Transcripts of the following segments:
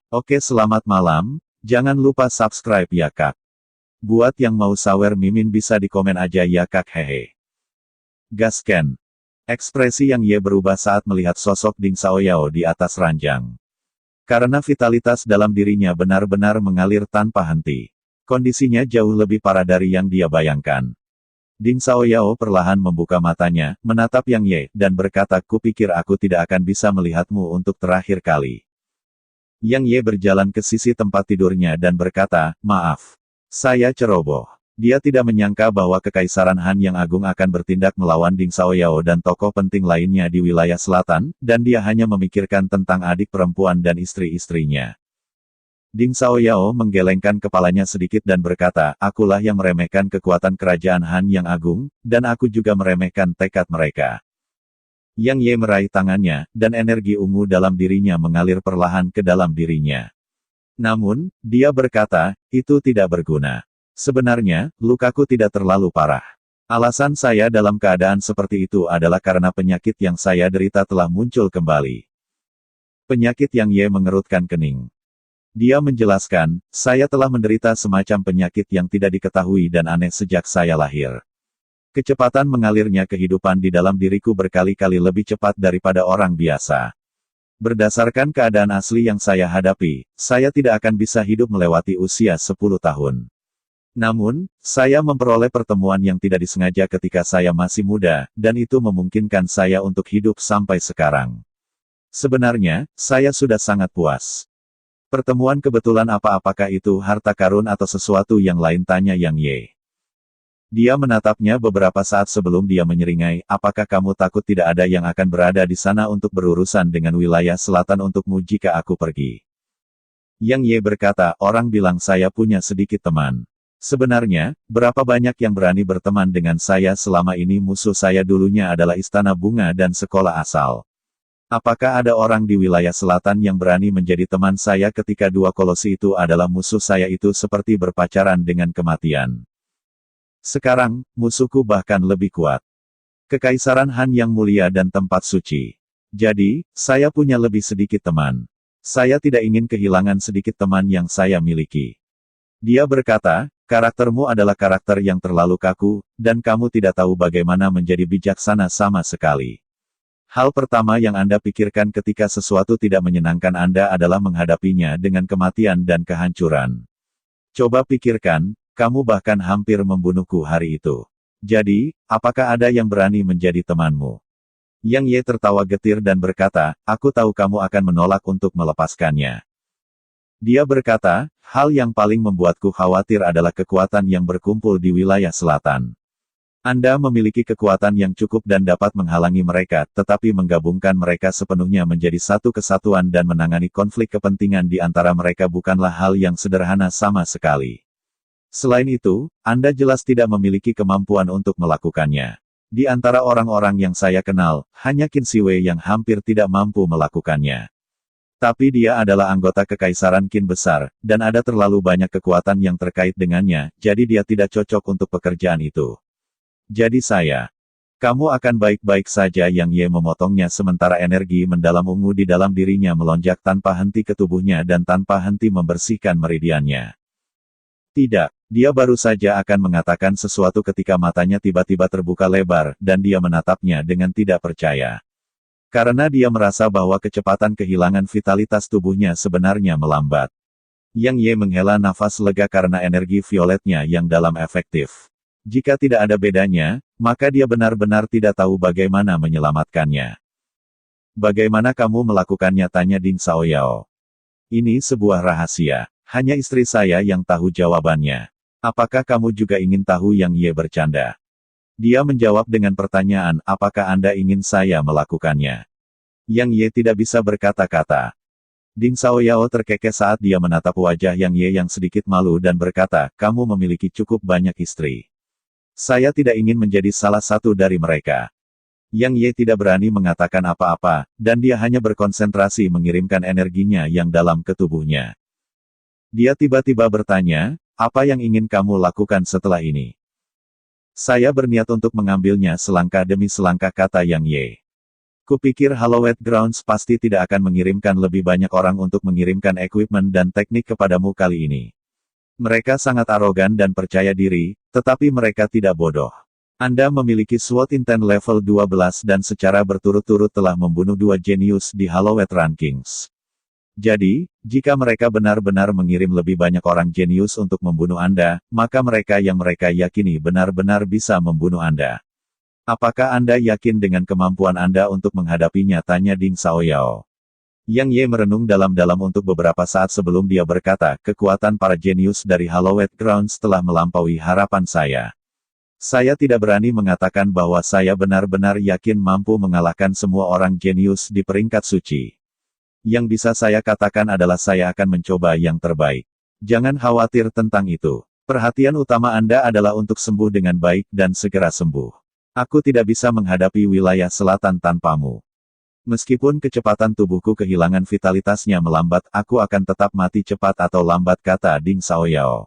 Oke, selamat malam, jangan lupa subscribe ya kak. Buat yang mau sawer mimin bisa di komen aja ya kak, hehe. Gasken. Ekspresi Yang Ye berubah saat melihat sosok Ding Xiaoyao di atas ranjang. Karena vitalitas dalam dirinya benar-benar mengalir tanpa henti. Kondisinya jauh lebih parah dari yang dia bayangkan. Ding Xiaoyao perlahan membuka matanya, menatap Yang Ye, dan berkata, kupikir aku tidak akan bisa melihatmu untuk terakhir kali. Yang Ye berjalan ke sisi tempat tidurnya dan berkata, maaf. Saya ceroboh. Dia tidak menyangka bahwa Kekaisaran Han yang Agung akan bertindak melawan Ding Xiaoyao dan tokoh penting lainnya di wilayah selatan, dan dia hanya memikirkan tentang adik perempuan dan istri-istrinya. Ding Xiaoyao menggelengkan kepalanya sedikit dan berkata, akulah yang meremehkan kekuatan kerajaan Han yang Agung, dan aku juga meremehkan tekad mereka. Yang Ye meraih tangannya, dan energi ungu dalam dirinya mengalir perlahan ke dalam dirinya. Namun, dia berkata, itu tidak berguna. Sebenarnya, lukaku tidak terlalu parah. Alasan saya dalam keadaan seperti itu adalah karena penyakit yang saya derita telah muncul kembali. Penyakit Yang Ye mengerutkan kening. Dia menjelaskan, saya telah menderita semacam penyakit yang tidak diketahui dan aneh sejak saya lahir. Kecepatan mengalirnya kehidupan di dalam diriku berkali-kali lebih cepat daripada orang biasa. Berdasarkan keadaan asli yang saya hadapi, saya tidak akan bisa hidup melewati usia 10 tahun. Namun, saya memperoleh pertemuan yang tidak disengaja ketika saya masih muda, dan itu memungkinkan saya untuk hidup sampai sekarang. Sebenarnya, saya sudah sangat puas. Pertemuan kebetulan apakah itu harta karun atau sesuatu yang lain, tanya Yang Ye. Dia menatapnya beberapa saat sebelum dia menyeringai, apakah kamu takut tidak ada yang akan berada di sana untuk berurusan dengan wilayah selatan untukmu jika aku pergi? Yang Ye berkata, orang bilang saya punya sedikit teman. Sebenarnya, berapa banyak yang berani berteman dengan saya selama ini? Musuh saya dulunya adalah Istana Bunga dan sekolah asal. Apakah ada orang di wilayah selatan yang berani menjadi teman saya ketika dua kolosi itu adalah musuh saya? Itu seperti berpacaran dengan kematian. Sekarang, musuhku bahkan lebih kuat. Kekaisaran Han yang mulia dan tempat suci. Jadi, saya punya lebih sedikit teman. Saya tidak ingin kehilangan sedikit teman yang saya miliki. Dia berkata, karaktermu adalah karakter yang terlalu kaku, dan kamu tidak tahu bagaimana menjadi bijaksana sama sekali. Hal pertama yang Anda pikirkan ketika sesuatu tidak menyenangkan Anda adalah menghadapinya dengan kematian dan kehancuran. Coba pikirkan, kamu bahkan hampir membunuhku hari itu. Jadi, apakah ada yang berani menjadi temanmu? Yang Ye tertawa getir dan berkata, aku tahu kamu akan menolak untuk melepaskannya. Dia berkata, hal yang paling membuatku khawatir adalah kekuatan yang berkumpul di wilayah selatan. Anda memiliki kekuatan yang cukup dan dapat menghalangi mereka, tetapi menggabungkan mereka sepenuhnya menjadi satu kesatuan dan menangani konflik kepentingan di antara mereka bukanlah hal yang sederhana sama sekali. Selain itu, Anda jelas tidak memiliki kemampuan untuk melakukannya. Di antara orang-orang yang saya kenal, hanya Qin Shiwei yang hampir tidak mampu melakukannya. Tapi dia adalah anggota Kekaisaran Qin besar, dan ada terlalu banyak kekuatan yang terkait dengannya, jadi dia tidak cocok untuk pekerjaan itu. Jadi kamu akan baik-baik saja. Yang Ye memotongnya sementara energi mendalam ungu di dalam dirinya melonjak tanpa henti ke tubuhnya dan tanpa henti membersihkan meridiannya. Tidak, dia baru saja akan mengatakan sesuatu ketika matanya tiba-tiba terbuka lebar, dan dia menatapnya dengan tidak percaya. Karena dia merasa bahwa kecepatan kehilangan vitalitas tubuhnya sebenarnya melambat. Yang Ye menghela nafas lega karena energi violetnya yang dalam efektif. Jika tidak ada bedanya, maka dia benar-benar tidak tahu bagaimana menyelamatkannya. Bagaimana kamu melakukannya? Tanya Ding Xiaoyao. Ini sebuah rahasia. Hanya istri saya yang tahu jawabannya. Apakah kamu juga ingin tahu? Yang Ye bercanda. Dia menjawab dengan pertanyaan, apakah Anda ingin saya melakukannya? Yang Ye tidak bisa berkata-kata. Ding Xiaoyao terkekeh saat dia menatap wajah Yang Ye yang sedikit malu dan berkata, kamu memiliki cukup banyak istri. Saya tidak ingin menjadi salah satu dari mereka. Yang Ye tidak berani mengatakan apa-apa, dan dia hanya berkonsentrasi mengirimkan energinya yang dalam ke tubuhnya. Dia tiba-tiba bertanya, apa yang ingin kamu lakukan setelah ini? Saya berniat untuk mengambilnya selangkah demi selangkah, kata Yang Ye. Kupikir Hallowed Grounds pasti tidak akan mengirimkan lebih banyak orang untuk mengirimkan equipment dan teknik kepadamu kali ini. Mereka sangat arogan dan percaya diri, tetapi mereka tidak bodoh. Anda memiliki SWOT Intent level 12 dan secara berturut-turut telah membunuh 2 jenius di Hallowed Rankings. Jadi, jika mereka benar-benar mengirim lebih banyak orang jenius untuk membunuh Anda, maka mereka yang mereka yakini benar-benar bisa membunuh Anda. Apakah Anda yakin dengan kemampuan Anda untuk menghadapinya? Tanya Ding Xiaoyao. Yang Ye merenung dalam-dalam untuk beberapa saat sebelum dia berkata, kekuatan para jenius dari Hallowed Grounds telah melampaui harapan saya. Saya tidak berani mengatakan bahwa saya benar-benar yakin mampu mengalahkan semua orang jenius di peringkat suci. Yang bisa saya katakan adalah saya akan mencoba yang terbaik. Jangan khawatir tentang itu. Perhatian utama Anda adalah untuk sembuh dengan baik dan segera sembuh. Aku tidak bisa menghadapi wilayah selatan tanpamu. Meskipun kecepatan tubuhku kehilangan vitalitasnya melambat, aku akan tetap mati cepat atau lambat, kata Ding Xiaoyao.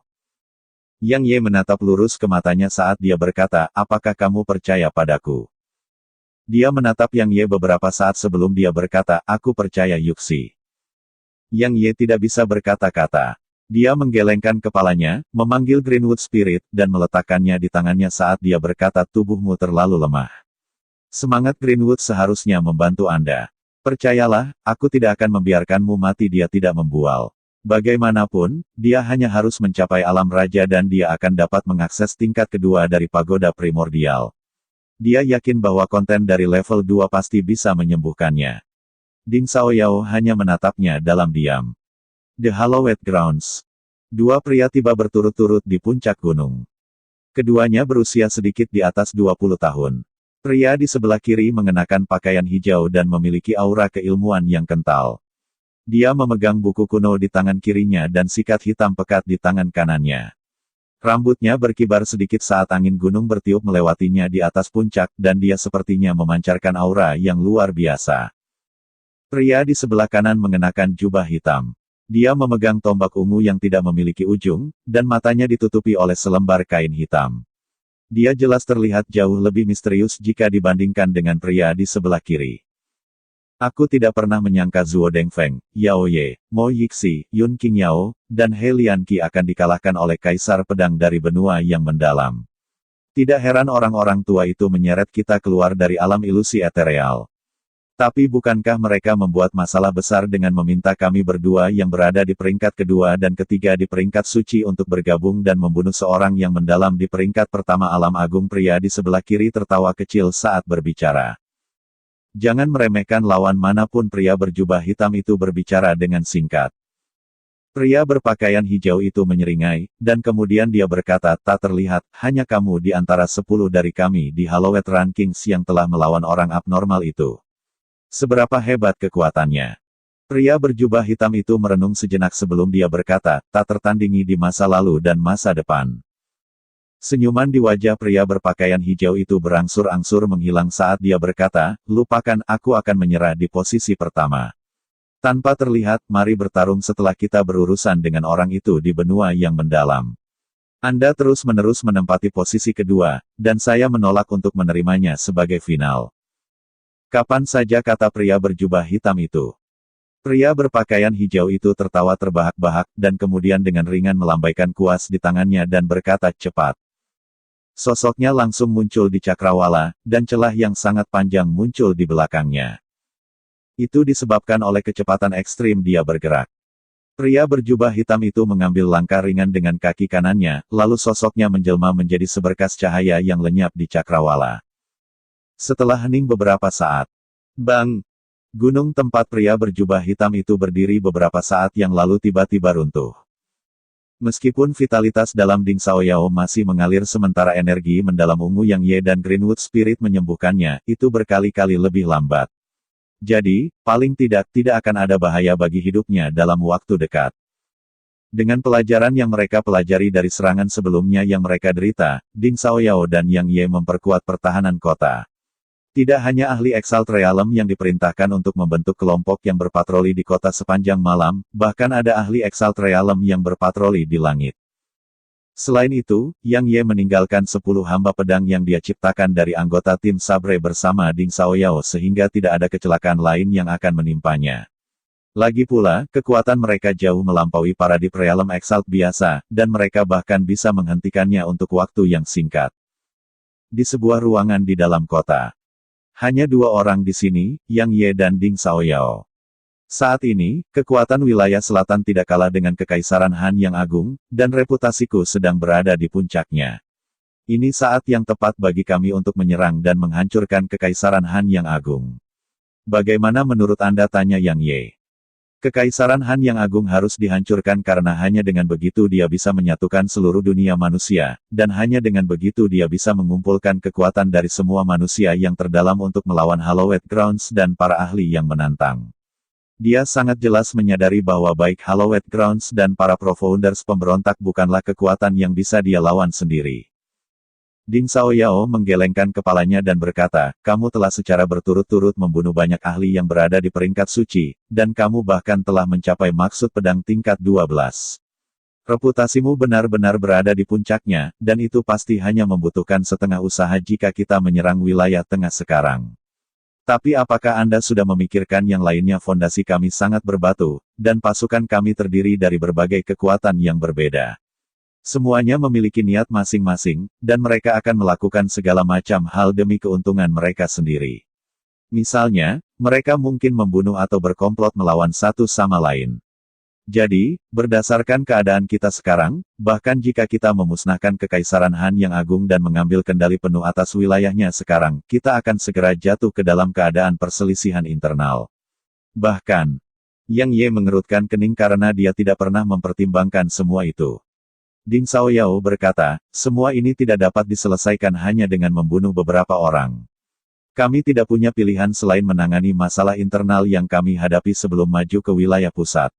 Yang Ye menatap lurus ke matanya saat dia berkata, apakah kamu percaya padaku? Dia menatap Yang Ye beberapa saat sebelum dia berkata, aku percaya Yuxi. Yang Ye tidak bisa berkata-kata. Dia menggelengkan kepalanya, memanggil Greenwood Spirit, dan meletakkannya di tangannya saat dia berkata, tubuhmu terlalu lemah. Semangat Greenwood seharusnya membantu Anda. Percayalah, aku tidak akan membiarkanmu mati. Dia tidak membual. Bagaimanapun, dia hanya harus mencapai alam raja dan dia akan dapat mengakses tingkat kedua dari pagoda primordial. Dia yakin bahwa konten dari level 2 pasti bisa menyembuhkannya. Ding Xiaoyao hanya menatapnya dalam diam. The Hallowed Grounds. 2 pria tiba berturut-turut di puncak gunung. Keduanya berusia sedikit di atas 20 tahun. Pria di sebelah kiri mengenakan pakaian hijau dan memiliki aura keilmuan yang kental. Dia memegang buku kuno di tangan kirinya dan sikat hitam pekat di tangan kanannya. Rambutnya berkibar sedikit saat angin gunung bertiup melewatinya di atas puncak, dan dia sepertinya memancarkan aura yang luar biasa. Pria di sebelah kanan mengenakan jubah hitam. Dia memegang tombak ungu yang tidak memiliki ujung, dan matanya ditutupi oleh selembar kain hitam. Dia jelas terlihat jauh lebih misterius jika dibandingkan dengan pria di sebelah kiri. Aku tidak pernah menyangka Zhuo Dengfeng, Yao Ye, Mo Yixi, Yun Qingyao, dan He Lianqi akan dikalahkan oleh Kaisar Pedang dari benua yang mendalam. Tidak heran orang-orang tua itu menyeret kita keluar dari alam ilusi etereal. Tapi bukankah mereka membuat masalah besar dengan meminta kami berdua yang berada di peringkat kedua dan ketiga di peringkat suci untuk bergabung dan membunuh seorang yang mendalam di peringkat pertama alam agung? Pria di sebelah kiri tertawa kecil saat berbicara. Jangan meremehkan lawan manapun. Pria berjubah hitam itu berbicara dengan singkat. Pria berpakaian hijau itu menyeringai, dan kemudian dia berkata, tak terlihat, hanya kamu di antara 10 dari kami di Hallowed Rankings yang telah melawan orang abnormal itu. Seberapa hebat kekuatannya? Pria berjubah hitam itu merenung sejenak sebelum dia berkata, tak tertandingi di masa lalu dan masa depan. Senyuman di wajah pria berpakaian hijau itu berangsur-angsur menghilang saat dia berkata, lupakan, aku akan menyerah di posisi pertama. Tanpa terlihat, mari bertarung setelah kita berurusan dengan orang itu di benua yang mendalam. Anda terus-menerus menempati posisi kedua, dan saya menolak untuk menerimanya sebagai final. Kapan saja, kata pria berjubah hitam itu. Pria berpakaian hijau itu tertawa terbahak-bahak, dan kemudian dengan ringan melambaikan kuas di tangannya dan berkata, cepat. Sosoknya langsung muncul di cakrawala, dan celah yang sangat panjang muncul di belakangnya. Itu disebabkan oleh kecepatan ekstrim dia bergerak. Pria berjubah hitam itu mengambil langkah ringan dengan kaki kanannya, lalu sosoknya menjelma menjadi seberkas cahaya yang lenyap di cakrawala. Setelah hening beberapa saat, bang! Gunung tempat pria berjubah hitam itu berdiri beberapa saat yang lalu tiba-tiba runtuh. Meskipun vitalitas dalam Ding Xiaoyao masih mengalir sementara energi mendalam ungu Yang Ye dan Greenwood Spirit menyembuhkannya, itu berkali-kali lebih lambat. Jadi, paling tidak akan ada bahaya bagi hidupnya dalam waktu dekat. Dengan pelajaran yang mereka pelajari dari serangan sebelumnya yang mereka derita, Ding Xiaoyao dan Yang Ye memperkuat pertahanan kota. Tidak hanya ahli Exalt Realm yang diperintahkan untuk membentuk kelompok yang berpatroli di kota sepanjang malam, bahkan ada ahli Exalt Realm yang berpatroli di langit. Selain itu, Yang Ye meninggalkan 10 hamba pedang yang dia ciptakan dari anggota tim Sabre bersama Ding Xiaoyao sehingga tidak ada kecelakaan lain yang akan menimpanya. Lagi pula, kekuatan mereka jauh melampaui para Deep Realm Exalt biasa, dan mereka bahkan bisa menghentikannya untuk waktu yang singkat. Di sebuah ruangan di dalam kota. Hanya 2 orang di sini, Yang Ye dan Ding Xiaoyao. Saat ini, kekuatan wilayah selatan tidak kalah dengan Kekaisaran Han yang agung, dan reputasiku sedang berada di puncaknya. Ini saat yang tepat bagi kami untuk menyerang dan menghancurkan Kekaisaran Han yang agung. Bagaimana menurut Anda, tanya Yang Ye. Kekaisaran Han yang agung harus dihancurkan karena hanya dengan begitu dia bisa menyatukan seluruh dunia manusia, dan hanya dengan begitu dia bisa mengumpulkan kekuatan dari semua manusia yang terdalam untuk melawan Hallowed Grounds dan para ahli yang menantang. Dia sangat jelas menyadari bahwa baik Hallowed Grounds dan para Profounders pemberontak bukanlah kekuatan yang bisa dia lawan sendiri. Ding Xiaoyao menggelengkan kepalanya dan berkata, kamu telah secara berturut-turut membunuh banyak ahli yang berada di peringkat suci, dan kamu bahkan telah mencapai maksud pedang tingkat 12. Reputasimu benar-benar berada di puncaknya, dan itu pasti hanya membutuhkan setengah usaha jika kita menyerang wilayah tengah sekarang. Tapi apakah Anda sudah memikirkan yang lainnya? Fondasi kami sangat berbatu, dan pasukan kami terdiri dari berbagai kekuatan yang berbeda. Semuanya memiliki niat masing-masing, dan mereka akan melakukan segala macam hal demi keuntungan mereka sendiri. Misalnya, mereka mungkin membunuh atau berkomplot melawan satu sama lain. Jadi, berdasarkan keadaan kita sekarang, bahkan jika kita memusnahkan Kekaisaran Han yang agung dan mengambil kendali penuh atas wilayahnya sekarang, kita akan segera jatuh ke dalam keadaan perselisihan internal. Bahkan, Yang Ye mengerutkan kening karena dia tidak pernah mempertimbangkan semua itu. Ding Xiaoyao berkata, semua ini tidak dapat diselesaikan hanya dengan membunuh beberapa orang. Kami tidak punya pilihan selain menangani masalah internal yang kami hadapi sebelum maju ke wilayah pusat.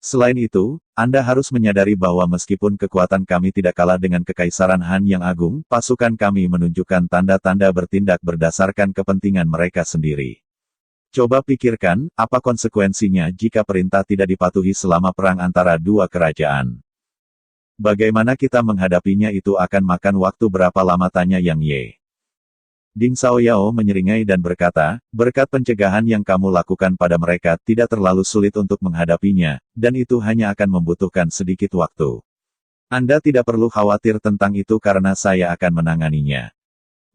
Selain itu, Anda harus menyadari bahwa meskipun kekuatan kami tidak kalah dengan Kekaisaran Han yang agung, pasukan kami menunjukkan tanda-tanda bertindak berdasarkan kepentingan mereka sendiri. Coba pikirkan, apa konsekuensinya jika perintah tidak dipatuhi selama perang antara dua kerajaan? Bagaimana kita menghadapinya? Itu akan makan waktu berapa lama, tanya Yang Ye. Ding Xiaoyao menyeringai dan berkata, berkat pencegahan yang kamu lakukan pada mereka tidak terlalu sulit untuk menghadapinya, dan itu hanya akan membutuhkan sedikit waktu. Anda tidak perlu khawatir tentang itu karena saya akan menanganinya.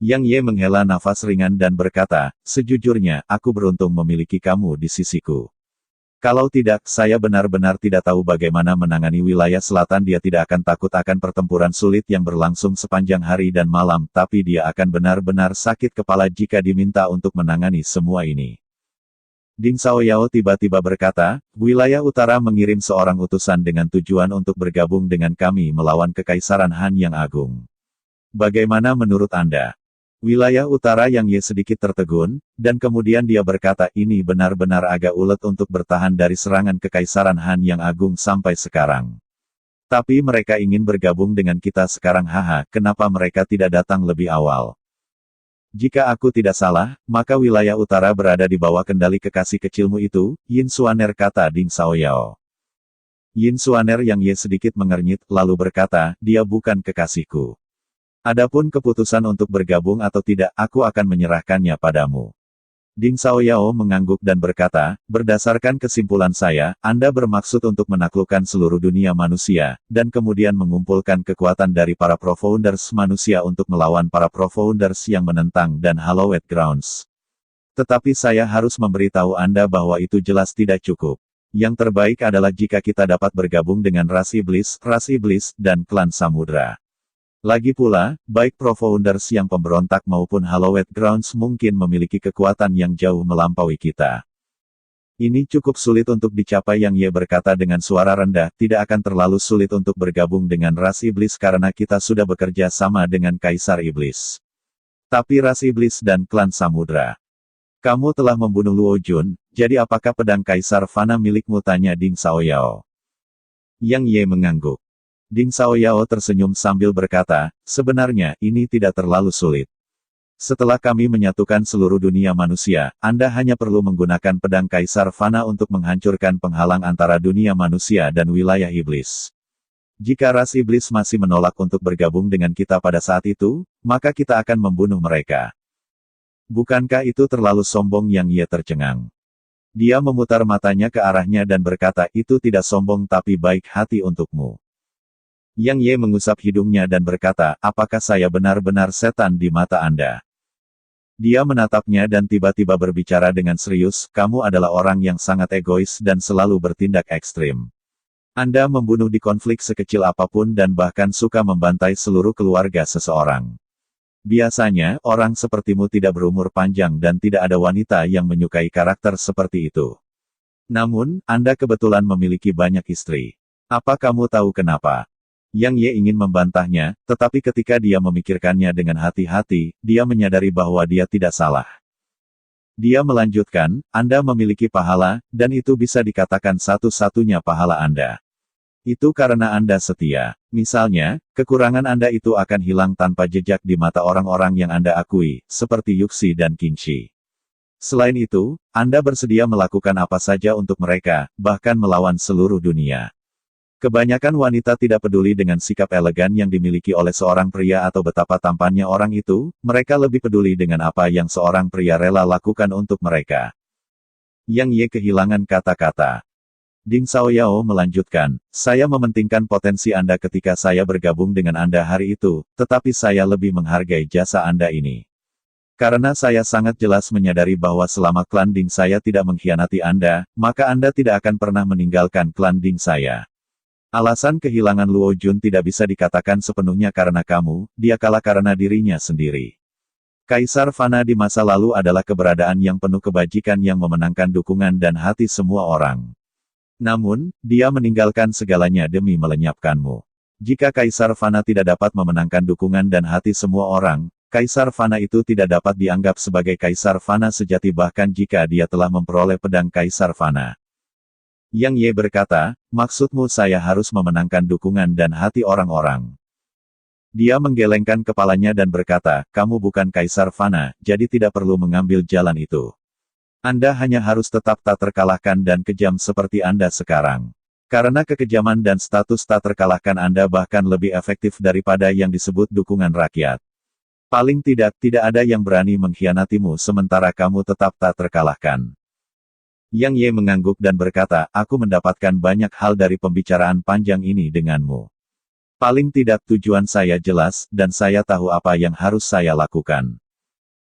Yang Ye menghela nafas ringan dan berkata, sejujurnya, aku beruntung memiliki kamu di sisiku. Kalau tidak, saya benar-benar tidak tahu bagaimana menangani wilayah selatan. Dia tidak akan takut akan pertempuran sulit yang berlangsung sepanjang hari dan malam, tapi dia akan benar-benar sakit kepala jika diminta untuk menangani semua ini. Ding Xiaoyao tiba-tiba berkata, wilayah utara mengirim seorang utusan dengan tujuan untuk bergabung dengan kami melawan Kekaisaran Han yang agung. Bagaimana menurut Anda? Wilayah utara. Yang Ye sedikit tertegun, dan kemudian dia berkata, ini benar-benar agak ulet untuk bertahan dari serangan Kekaisaran Han yang agung sampai sekarang. Tapi mereka ingin bergabung dengan kita sekarang. Haha, kenapa mereka tidak datang lebih awal? Jika aku tidak salah, maka wilayah utara berada di bawah kendali kekasih kecilmu itu, Yin Xuaner, kata Ding Xiaoyao. Yin Xuaner. Yang Ye sedikit mengernyit, lalu berkata, dia bukan kekasihku. Adapun keputusan untuk bergabung atau tidak, aku akan menyerahkannya padamu. Ding Xiaoyao mengangguk dan berkata, berdasarkan kesimpulan saya, Anda bermaksud untuk menaklukkan seluruh dunia manusia, dan kemudian mengumpulkan kekuatan dari para Profounders manusia untuk melawan para Profounders yang menentang dan Hallowed Grounds. Tetapi saya harus memberitahu Anda bahwa itu jelas tidak cukup. Yang terbaik adalah jika kita dapat bergabung dengan ras iblis, dan klan samudra. Lagi pula, baik Profounders yang pemberontak maupun Hallowed Grounds mungkin memiliki kekuatan yang jauh melampaui kita. Ini cukup sulit untuk dicapai. Yang Ye berkata dengan suara rendah, tidak akan terlalu sulit untuk bergabung dengan ras iblis karena kita sudah bekerja sama dengan Kaisar Iblis. Tapi ras iblis dan klan samudra. Kamu telah membunuh Luo Jun, jadi apakah pedang Kaisar Fana milikmu, tanya Ding Xiaoyao. Yang Ye mengangguk. Ding Xiaoyao tersenyum sambil berkata, sebenarnya, ini tidak terlalu sulit. Setelah kami menyatukan seluruh dunia manusia, Anda hanya perlu menggunakan pedang Kaisar Fana untuk menghancurkan penghalang antara dunia manusia dan wilayah iblis. Jika ras iblis masih menolak untuk bergabung dengan kita pada saat itu, maka kita akan membunuh mereka. Bukankah itu terlalu sombong? Yang Ye tercengang. Dia memutar matanya ke arahnya dan berkata, itu tidak sombong tapi baik hati untukmu. Yang Ye mengusap hidungnya dan berkata, apakah saya benar-benar setan di mata Anda? Dia menatapnya dan tiba-tiba berbicara dengan serius, kamu adalah orang yang sangat egois dan selalu bertindak ekstrim. Anda membunuh di konflik sekecil apapun dan bahkan suka membantai seluruh keluarga seseorang. Biasanya, orang sepertimu tidak berumur panjang dan tidak ada wanita yang menyukai karakter seperti itu. Namun, Anda kebetulan memiliki banyak istri. Apa kamu tahu kenapa? Yang Ye ingin membantahnya, tetapi ketika dia memikirkannya dengan hati-hati, dia menyadari bahwa dia tidak salah. Dia melanjutkan, Anda memiliki pahala, dan itu bisa dikatakan satu-satunya pahala Anda. Itu karena Anda setia. Misalnya, kekurangan Anda itu akan hilang tanpa jejak di mata orang-orang yang Anda akui, seperti Yuxi dan Qingxi. Selain itu, Anda bersedia melakukan apa saja untuk mereka, bahkan melawan seluruh dunia. Kebanyakan wanita tidak peduli dengan sikap elegan yang dimiliki oleh seorang pria atau betapa tampannya orang itu, mereka lebih peduli dengan apa yang seorang pria rela lakukan untuk mereka. Yang Ye kehilangan kata-kata. Ding Xiaoyao melanjutkan, saya mementingkan potensi Anda ketika saya bergabung dengan Anda hari itu, tetapi saya lebih menghargai jasa Anda ini. Karena saya sangat jelas menyadari bahwa selama klan Ding saya tidak mengkhianati Anda, maka Anda tidak akan pernah meninggalkan klan Ding saya. Alasan kehilangan Luo Jun tidak bisa dikatakan sepenuhnya karena kamu, dia kalah karena dirinya sendiri. Kaisar Fana di masa lalu adalah keberadaan yang penuh kebajikan yang memenangkan dukungan dan hati semua orang. Namun, dia meninggalkan segalanya demi melenyapkanmu. Jika Kaisar Fana tidak dapat memenangkan dukungan dan hati semua orang, Kaisar Fana itu tidak dapat dianggap sebagai Kaisar Fana sejati bahkan jika dia telah memperoleh pedang Kaisar Fana. Yang Ye berkata, maksudmu saya harus memenangkan dukungan dan hati orang-orang. Dia menggelengkan kepalanya dan berkata, kamu bukan Kaisar Fana, jadi tidak perlu mengambil jalan itu. Anda hanya harus tetap tak terkalahkan dan kejam seperti Anda sekarang. Karena kekejaman dan status tak terkalahkan Anda bahkan lebih efektif daripada yang disebut dukungan rakyat. Paling tidak ada yang berani mengkhianatimu sementara kamu tetap tak terkalahkan. Yang Ye mengangguk dan berkata, aku mendapatkan banyak hal dari pembicaraan panjang ini denganmu. Paling tidak tujuan saya jelas, dan saya tahu apa yang harus saya lakukan.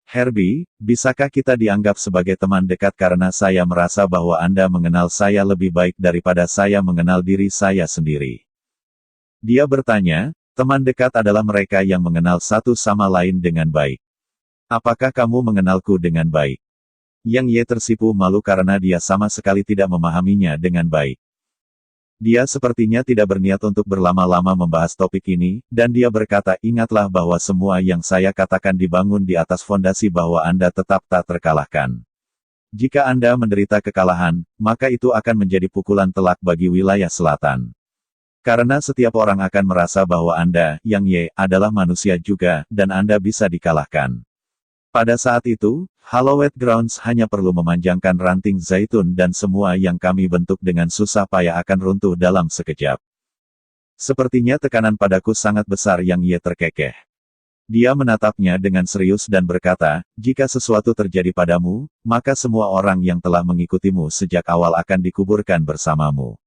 Herbie, bisakah kita dianggap sebagai teman dekat karena saya merasa bahwa Anda mengenal saya lebih baik daripada saya mengenal diri saya sendiri? Dia bertanya, teman dekat adalah mereka yang mengenal satu sama lain dengan baik. Apakah kamu mengenalku dengan baik? Yang Ye tersipu malu karena dia sama sekali tidak memahaminya dengan baik. Dia sepertinya tidak berniat untuk berlama-lama membahas topik ini, dan dia berkata, ingatlah bahwa semua yang saya katakan dibangun di atas fondasi bahwa Anda tetap tak terkalahkan. Jika Anda menderita kekalahan, maka itu akan menjadi pukulan telak bagi wilayah selatan. Karena setiap orang akan merasa bahwa Anda, Yang Ye, adalah manusia juga, dan Anda bisa dikalahkan. Pada saat itu, Hallowed Grounds hanya perlu memanjangkan ranting zaitun dan semua yang kami bentuk dengan susah payah akan runtuh dalam sekejap. Sepertinya tekanan padaku sangat besar. Yang Ye terkekeh. Dia menatapnya dengan serius dan berkata, jika sesuatu terjadi padamu, maka semua orang yang telah mengikutimu sejak awal akan dikuburkan bersamamu.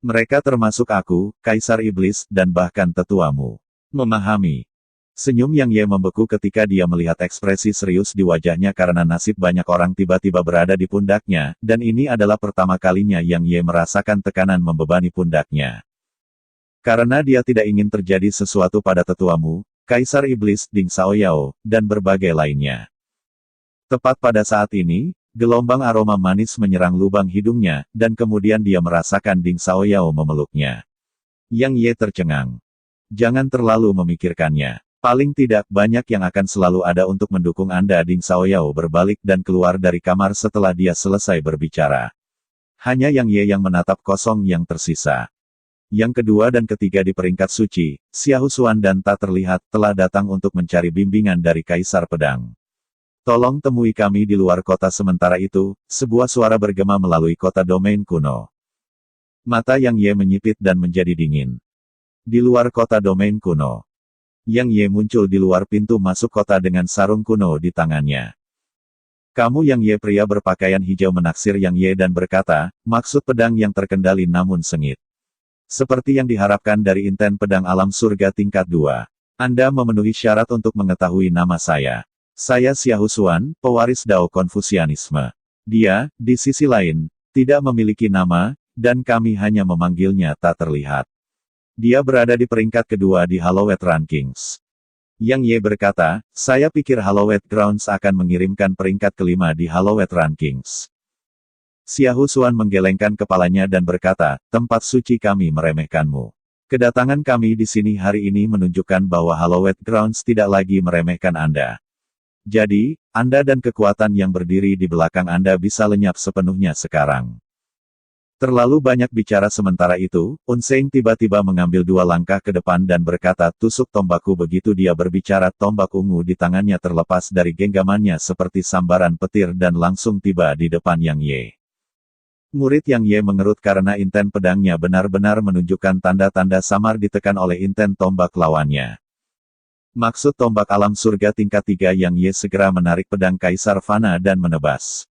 Mereka termasuk aku, Kaisar Iblis, dan bahkan tetuamu. Memahami? Senyum Yang Ye membeku ketika dia melihat ekspresi serius di wajahnya karena nasib banyak orang tiba-tiba berada di pundaknya, dan ini adalah pertama kalinya Yang Ye merasakan tekanan membebani pundaknya. Karena dia tidak ingin terjadi sesuatu pada tetuamu, Kaisar Iblis, Ding Xiaoyao, dan berbagai lainnya. Tepat pada saat ini, gelombang aroma manis menyerang lubang hidungnya, dan kemudian dia merasakan Ding Xiaoyao memeluknya. Yang Ye tercengang. Jangan terlalu memikirkannya. Paling tidak, banyak yang akan selalu ada untuk mendukung Anda. Ding Xiaoyao berbalik dan keluar dari kamar setelah dia selesai berbicara. Hanya Yang Ye yang menatap kosong yang tersisa. Yang kedua dan ketiga di peringkat suci, Xiahou Xuan dan tak terlihat, telah datang untuk mencari bimbingan dari Kaisar Pedang. Tolong temui kami di luar kota. Sementara itu, sebuah suara bergema melalui kota domain kuno. Mata Yang Ye menyipit dan menjadi dingin. Di luar kota domain kuno. Yang Ye muncul di luar pintu masuk kota dengan sarung kuno di tangannya. Kamu Yang Ye, pria berpakaian hijau menaksir Yang Ye dan berkata, maksud pedang yang terkendali namun sengit. Seperti yang diharapkan dari inten pedang alam surga tingkat 2. Anda memenuhi syarat untuk mengetahui nama saya. Saya Xiahou Xuan, pewaris Dao Konfusianisme. Dia, di sisi lain, tidak memiliki nama, dan kami hanya memanggilnya tak terlihat. Dia berada di peringkat kedua di Hallowed Rankings. Yang Ye berkata, saya pikir Hallowed Grounds akan mengirimkan peringkat kelima di Hallowed Rankings. Xiahou Xuan menggelengkan kepalanya dan berkata, tempat suci kami meremehkanmu. Kedatangan kami di sini hari ini menunjukkan bahwa Hallowed Grounds tidak lagi meremehkan Anda. Jadi, Anda dan kekuatan yang berdiri di belakang Anda bisa lenyap sepenuhnya sekarang. Terlalu banyak bicara sementara itu, Unseng tiba-tiba mengambil 2 langkah ke depan dan berkata, tusuk tombakku. Begitu dia berbicara, tombak ungu di tangannya terlepas dari genggamannya seperti sambaran petir dan langsung tiba di depan Yang Ye. Murid Yang Ye mengerut karena inten pedangnya benar-benar menunjukkan tanda-tanda samar ditekan oleh inten tombak lawannya. Maksud tombak alam surga tingkat 3. Yang Ye segera menarik pedang Kaisar Fana dan menebas.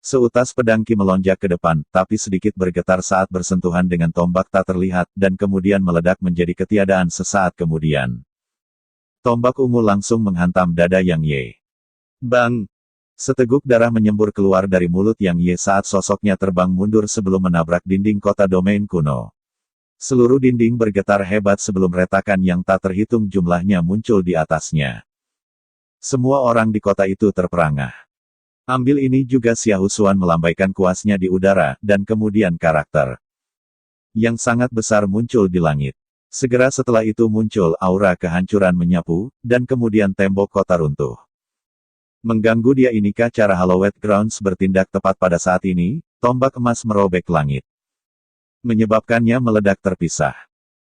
Seutas pedang Qi melonjak ke depan, tapi sedikit bergetar saat bersentuhan dengan tombak tak terlihat, dan kemudian meledak menjadi ketiadaan sesaat kemudian. Tombak ungu langsung menghantam dada Yang Ye. Bang! Seteguk darah menyembur keluar dari mulut Yang Ye saat sosoknya terbang mundur sebelum menabrak dinding kota domain kuno. Seluruh dinding bergetar hebat sebelum retakan yang tak terhitung jumlahnya muncul di atasnya. Semua orang di kota itu terperangah. Ambil ini juga Xiahou Xuan melambaikan kuasnya di udara, dan kemudian karakter yang sangat besar muncul di langit. Segera setelah itu muncul aura kehancuran menyapu, dan kemudian tembok kota runtuh. Mengganggu dia. Inikah cara Hallowed Grounds bertindak tepat pada saat ini? Tombak emas merobek langit. Menyebabkannya meledak terpisah.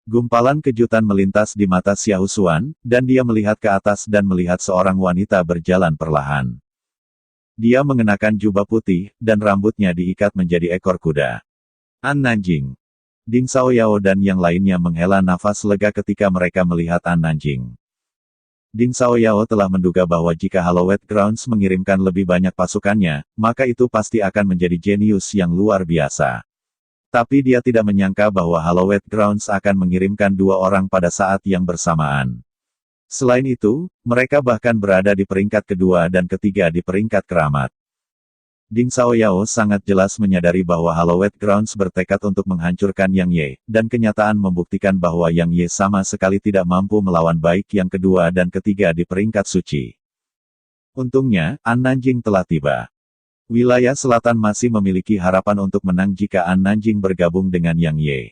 Gumpalan kejutan melintas di mata Xiahou Xuan, dan dia melihat ke atas dan melihat seorang wanita berjalan perlahan. Dia mengenakan jubah putih, dan rambutnya diikat menjadi ekor kuda. An Nanjing. Ding Xiaoyao dan yang lainnya menghela nafas lega ketika mereka melihat An Nanjing. Ding Xiaoyao telah menduga bahwa jika Hallowed Grounds mengirimkan lebih banyak pasukannya, maka itu pasti akan menjadi jenius yang luar biasa. Tapi dia tidak menyangka bahwa Hallowed Grounds akan mengirimkan 2 orang pada saat yang bersamaan. Selain itu, mereka bahkan berada di peringkat kedua dan ketiga di peringkat keramat. Ding Xiaoyao sangat jelas menyadari bahwa Hallowed Grounds bertekad untuk menghancurkan Yang Ye, dan kenyataan membuktikan bahwa Yang Ye sama sekali tidak mampu melawan baik yang kedua dan ketiga di peringkat suci. Untungnya, An Nanjing telah tiba. Wilayah selatan masih memiliki harapan untuk menang jika An Nanjing bergabung dengan Yang Ye.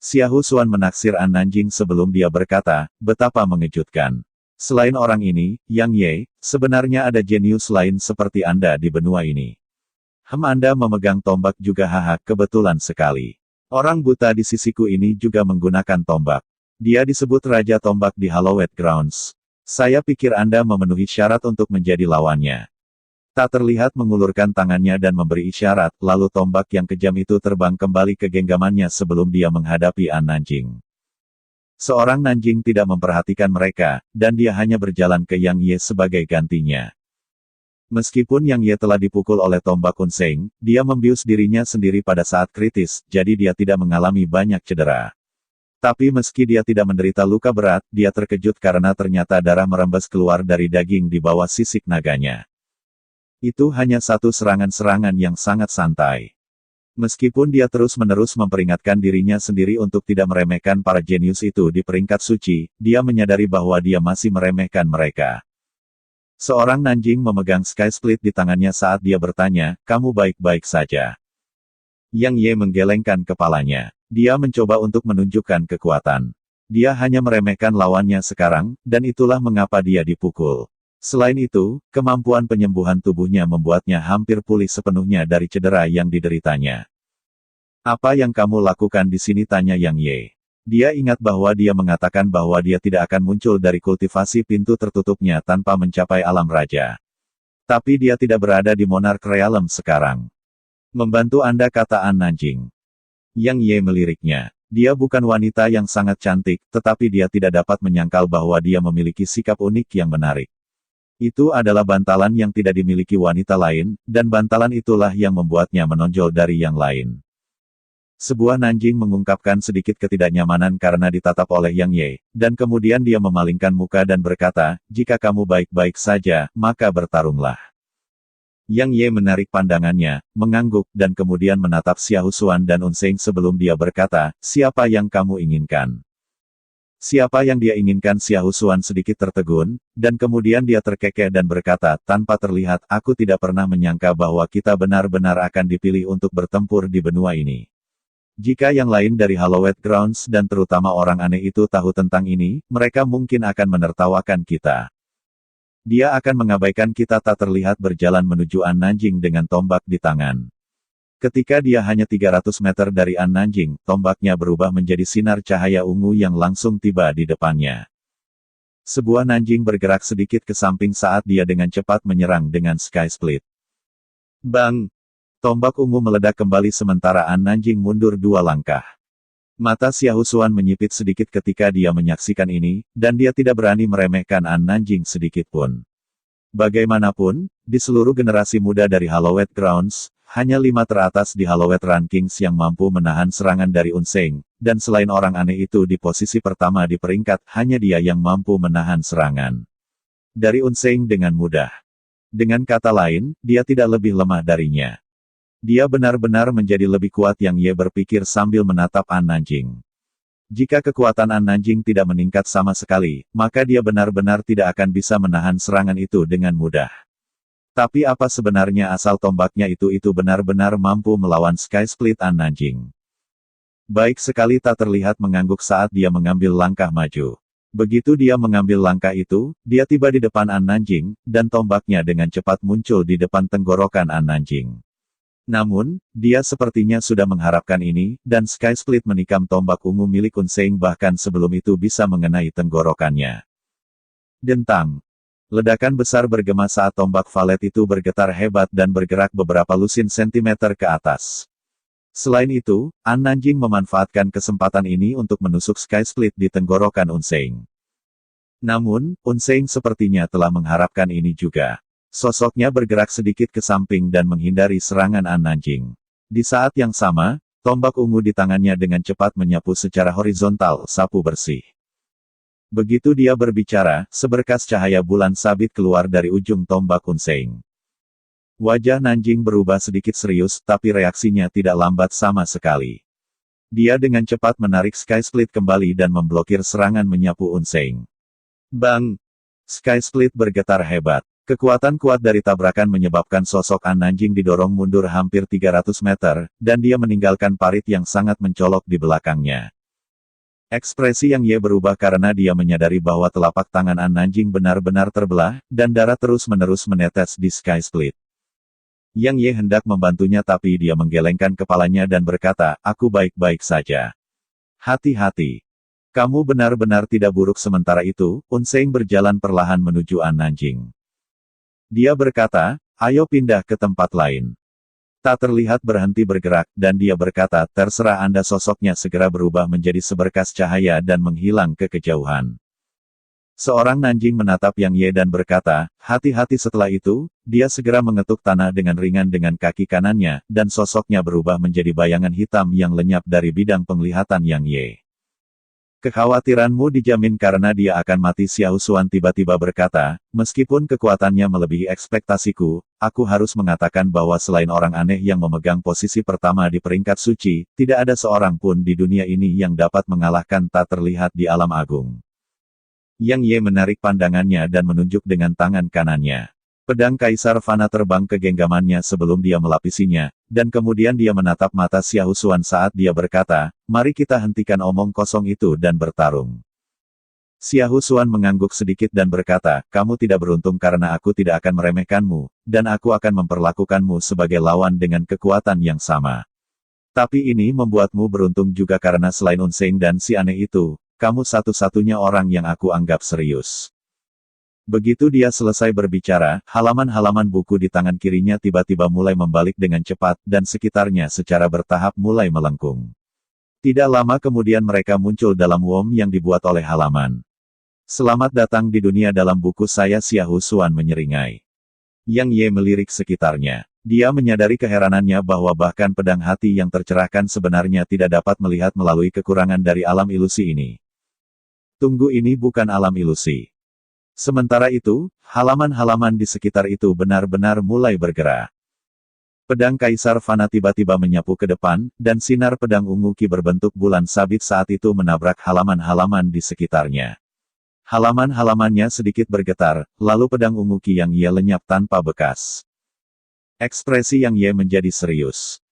Xiahou Xuan menaksir An Nanjing sebelum dia berkata, betapa mengejutkan. Selain orang ini, Yang Ye, sebenarnya ada jenius lain seperti Anda di benua ini. Anda memegang tombak juga. Haha, kebetulan sekali. Orang buta di sisiku ini juga menggunakan tombak. Dia disebut Raja Tombak di Hallowed Grounds. Saya pikir Anda memenuhi syarat untuk menjadi lawannya. Tak terlihat mengulurkan tangannya dan memberi isyarat, lalu tombak yang kejam itu terbang kembali ke genggamannya sebelum dia menghadapi An Nanjing. Seorang Nanjing tidak memperhatikan mereka, dan dia hanya berjalan ke Yang Ye sebagai gantinya. Meskipun Yang Ye telah dipukul oleh tombak Unseng, dia membius dirinya sendiri pada saat kritis, jadi dia tidak mengalami banyak cedera. Tapi meski dia tidak menderita luka berat, dia terkejut karena ternyata darah merembes keluar dari daging di bawah sisik naganya. Itu hanya satu serangan-serangan yang sangat santai. Meskipun dia terus-menerus memperingatkan dirinya sendiri untuk tidak meremehkan para jenius itu di peringkat suci, dia menyadari bahwa dia masih meremehkan mereka. Seorang Nanjing memegang Sky Split di tangannya saat dia bertanya, kamu baik-baik saja? Yang Ye menggelengkan kepalanya. Dia mencoba untuk menunjukkan kekuatan. Dia hanya meremehkan lawannya sekarang, dan itulah mengapa dia dipukul. Selain itu, kemampuan penyembuhan tubuhnya membuatnya hampir pulih sepenuhnya dari cedera yang dideritanya. Apa yang kamu lakukan di sini? Tanya Yang Ye. Dia ingat bahwa dia mengatakan bahwa dia tidak akan muncul dari kultivasi pintu tertutupnya tanpa mencapai alam raja. Tapi dia tidak berada di Monarch Realm sekarang. Membantu Anda, kata An Nanjing. Yang Ye meliriknya. Dia bukan wanita yang sangat cantik, tetapi dia tidak dapat menyangkal bahwa dia memiliki sikap unik yang menarik. Itu adalah bantalan yang tidak dimiliki wanita lain, dan bantalan itulah yang membuatnya menonjol dari yang lain. Sebuah Nanjing mengungkapkan sedikit ketidaknyamanan karena ditatap oleh Yang Ye, dan kemudian dia memalingkan muka dan berkata, jika kamu baik-baik saja, maka bertarunglah. Yang Ye menarik pandangannya, mengangguk, dan kemudian menatap Xia Husuan dan Unseng sebelum dia berkata, siapa yang kamu inginkan? Siapa yang dia inginkan? Xia Husuan sedikit tertegun, dan kemudian dia terkekeh dan berkata, tanpa terlihat, aku tidak pernah menyangka bahwa kita benar-benar akan dipilih untuk bertempur di benua ini. Jika yang lain dari Hallowed Grounds dan terutama orang aneh itu tahu tentang ini, mereka mungkin akan menertawakan kita. Dia akan mengabaikan kita tak terlihat berjalan menuju An Nanjing dengan tombak di tangan. Ketika dia hanya 300 meter dari An Nanjing, tombaknya berubah menjadi sinar cahaya ungu yang langsung tiba di depannya. Sebuah Nanjing bergerak sedikit ke samping saat dia dengan cepat menyerang dengan Sky Split. Bang! Tombak ungu meledak kembali sementara An Nanjing mundur 2 langkah. Mata Xia Husuan menyipit sedikit ketika dia menyaksikan ini, dan dia tidak berani meremehkan An Nanjing sedikit pun. Bagaimanapun, di seluruh generasi muda dari Hallowed Grounds, hanya 5 teratas di Hallowed Rankings yang mampu menahan serangan dari Unseng, dan selain orang aneh itu di posisi pertama di peringkat, hanya dia yang mampu menahan serangan dari Unseng dengan mudah. Dengan kata lain, dia tidak lebih lemah darinya. Dia benar-benar menjadi lebih kuat, Yang Ye berpikir sambil menatap An Nanjing. Jika kekuatan An Nanjing tidak meningkat sama sekali, maka dia benar-benar tidak akan bisa menahan serangan itu dengan mudah. Tapi apa sebenarnya asal tombaknya itu benar-benar mampu melawan Sky Split An Nanjing? Baik sekali tak terlihat mengangguk saat dia mengambil langkah maju. Begitu dia mengambil langkah itu, dia tiba di depan An Nanjing, dan tombaknya dengan cepat muncul di depan tenggorokan An Nanjing. Namun, dia sepertinya sudah mengharapkan ini, dan Sky Split menikam tombak ungu milik Unseng bahkan sebelum itu bisa mengenai tenggorokannya. Dentang. Ledakan besar bergema saat tombak valet itu bergetar hebat dan bergerak beberapa lusin sentimeter ke atas. Selain itu, An Nanjing memanfaatkan kesempatan ini untuk menusuk Sky Split di tenggorokan Unseng. Namun, Unseng sepertinya telah mengharapkan ini juga. Sosoknya bergerak sedikit ke samping dan menghindari serangan An Nanjing. Di saat yang sama, tombak ungu di tangannya dengan cepat menyapu secara horizontal sapu bersih. Begitu dia berbicara, seberkas cahaya bulan sabit keluar dari ujung tombak Unseng. Wajah Nanjing berubah sedikit serius, tapi reaksinya tidak lambat sama sekali. Dia dengan cepat menarik Sky Split kembali dan memblokir serangan menyapu Unseng. Bang! Sky Split bergetar hebat. Kekuatan kuat dari tabrakan menyebabkan sosok An Nanjing didorong mundur hampir 300 meter, dan dia meninggalkan parit yang sangat mencolok di belakangnya. Ekspresi Yang Ye berubah karena dia menyadari bahwa telapak tangan An Nanjing benar-benar terbelah, dan darah terus-menerus menetes di Sky Split. Yang Ye hendak membantunya tapi dia menggelengkan kepalanya dan berkata, aku baik-baik saja. Hati-hati. Kamu benar-benar tidak buruk. Sementara itu, Unseng berjalan perlahan menuju An Nanjing. Dia berkata, ayo pindah ke tempat lain. Tak terlihat berhenti bergerak, dan dia berkata, terserah Anda. Sosoknya segera berubah menjadi seberkas cahaya dan menghilang ke kejauhan. Seorang Nanjing menatap Yang Ye dan berkata, hati-hati. Setelah itu, dia segera mengetuk tanah dengan ringan dengan kaki kanannya, dan sosoknya berubah menjadi bayangan hitam yang lenyap dari bidang penglihatan Yang Ye. Kekhawatiranmu dijamin karena dia akan mati. Xia Husuan tiba-tiba berkata, meskipun kekuatannya melebihi ekspektasiku, aku harus mengatakan bahwa selain orang aneh yang memegang posisi pertama di peringkat suci, tidak ada seorang pun di dunia ini yang dapat mengalahkan tak terlihat di alam agung. Yang Ye menarik pandangannya dan menunjuk dengan tangan kanannya. Pedang Kaisar Fana terbang ke genggamannya sebelum dia melapisinya, dan kemudian dia menatap mata Xia Husuan saat dia berkata, mari kita hentikan omong kosong itu dan bertarung. Xia Husuan mengangguk sedikit dan berkata, kamu tidak beruntung karena aku tidak akan meremehkanmu, dan aku akan memperlakukanmu sebagai lawan dengan kekuatan yang sama. Tapi ini membuatmu beruntung juga karena selain Unseng dan si aneh itu, kamu satu-satunya orang yang aku anggap serius. Begitu dia selesai berbicara, halaman-halaman buku di tangan kirinya tiba-tiba mulai membalik dengan cepat, dan sekitarnya secara bertahap mulai melengkung. Tidak lama kemudian mereka muncul dalam wom yang dibuat oleh halaman. Selamat datang di dunia dalam buku saya, Xiahou Xuan menyeringai. Yang Ye melirik sekitarnya. Dia menyadari keheranannya bahwa bahkan pedang hati yang tercerahkan sebenarnya tidak dapat melihat melalui kekurangan dari alam ilusi ini. Tunggu, ini bukan alam ilusi. Sementara itu, halaman-halaman di sekitar itu benar-benar mulai bergerak. Pedang Kaisar Fana tiba-tiba menyapu ke depan, dan sinar pedang ungu Qi berbentuk bulan sabit saat itu menabrak halaman-halaman di sekitarnya. Halaman-halamannya sedikit bergetar, lalu pedang ungu Qi Yang Ye lenyap tanpa bekas. Ekspresi Yang Ye menjadi serius.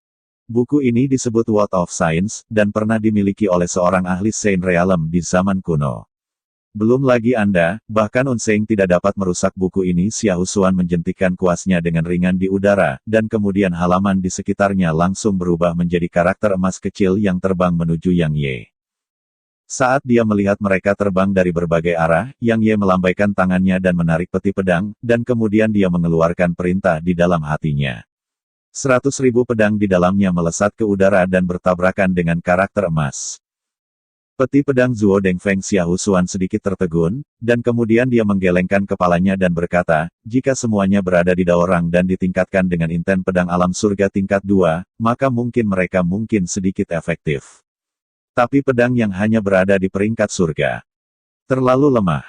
Buku ini disebut World of Science, dan pernah dimiliki oleh seorang ahli Saint Realm di zaman kuno. Belum lagi Anda, bahkan Unseng tidak dapat merusak buku ini. Xiahou Xuan menjentikkan kuasnya dengan ringan di udara, dan kemudian halaman di sekitarnya langsung berubah menjadi karakter emas kecil yang terbang menuju Yang Ye. Saat dia melihat mereka terbang dari berbagai arah, Yang Ye melambaikan tangannya dan menarik peti pedang, dan kemudian dia mengeluarkan perintah di dalam hatinya. 100.000 pedang di dalamnya melesat ke udara dan bertabrakan dengan karakter emas. Peti pedang Zuo Dengfeng. Xiahou Xuan sedikit tertegun, dan kemudian dia menggelengkan kepalanya dan berkata, jika semuanya berada di daorang dan ditingkatkan dengan inten pedang alam surga tingkat 2, maka mungkin mereka sedikit efektif. Tapi pedang yang hanya berada di peringkat surga terlalu lemah.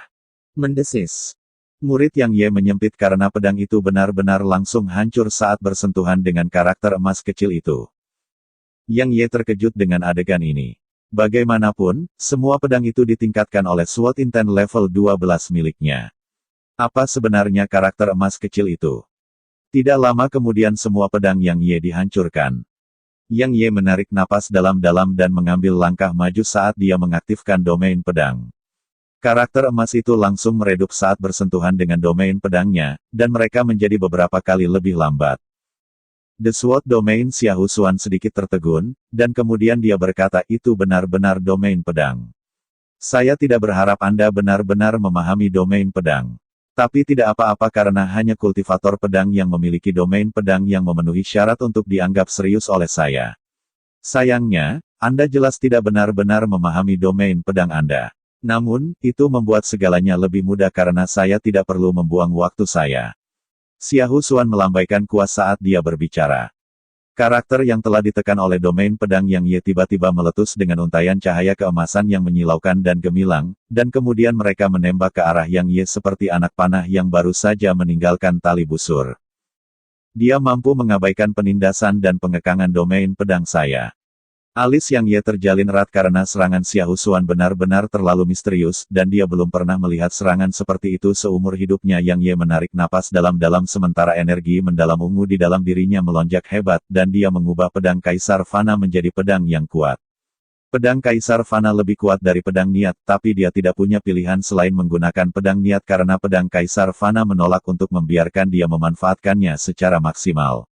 Mendesis. Murid Yang Ye menyempit karena pedang itu benar-benar langsung hancur saat bersentuhan dengan karakter emas kecil itu. Yang Ye terkejut dengan adegan ini. Bagaimanapun, semua pedang itu ditingkatkan oleh Sword Intent level 12 miliknya. Apa sebenarnya karakter emas kecil itu? Tidak lama kemudian semua pedang Yang Ye dihancurkan. Yang Ye menarik napas dalam-dalam dan mengambil langkah maju saat dia mengaktifkan domain pedang. Karakter emas itu langsung meredup saat bersentuhan dengan domain pedangnya, dan mereka menjadi beberapa kali lebih lambat. The Sword Domain. Xiahou Xuan sedikit tertegun, dan kemudian dia berkata, itu benar-benar domain pedang. Saya tidak berharap Anda benar-benar memahami domain pedang. Tapi tidak apa-apa karena hanya kultivator pedang yang memiliki domain pedang yang memenuhi syarat untuk dianggap serius oleh saya. Sayangnya, Anda jelas tidak benar-benar memahami domain pedang Anda. Namun, itu membuat segalanya lebih mudah karena saya tidak perlu membuang waktu saya. Xiahou Xuan melambaikan kuas saat dia berbicara. Karakter yang telah ditekan oleh domain pedang Yang Ye tiba-tiba meletus dengan untaian cahaya keemasan yang menyilaukan dan gemilang, dan kemudian mereka menembak ke arah Yang Ye seperti anak panah yang baru saja meninggalkan tali busur. Dia mampu mengabaikan penindasan dan pengekangan domain pedang saya. Alis Yang Ye terjalin erat karena serangan Xiahou Xuan benar-benar terlalu misterius, dan dia belum pernah melihat serangan seperti itu seumur hidupnya. Yang Ye menarik napas dalam-dalam sementara energi mendalam ungu di dalam dirinya melonjak hebat, dan dia mengubah pedang Kaisar Fana menjadi pedang yang kuat. Pedang Kaisar Fana lebih kuat dari pedang niat, tapi dia tidak punya pilihan selain menggunakan pedang niat karena pedang Kaisar Fana menolak untuk membiarkan dia memanfaatkannya secara maksimal.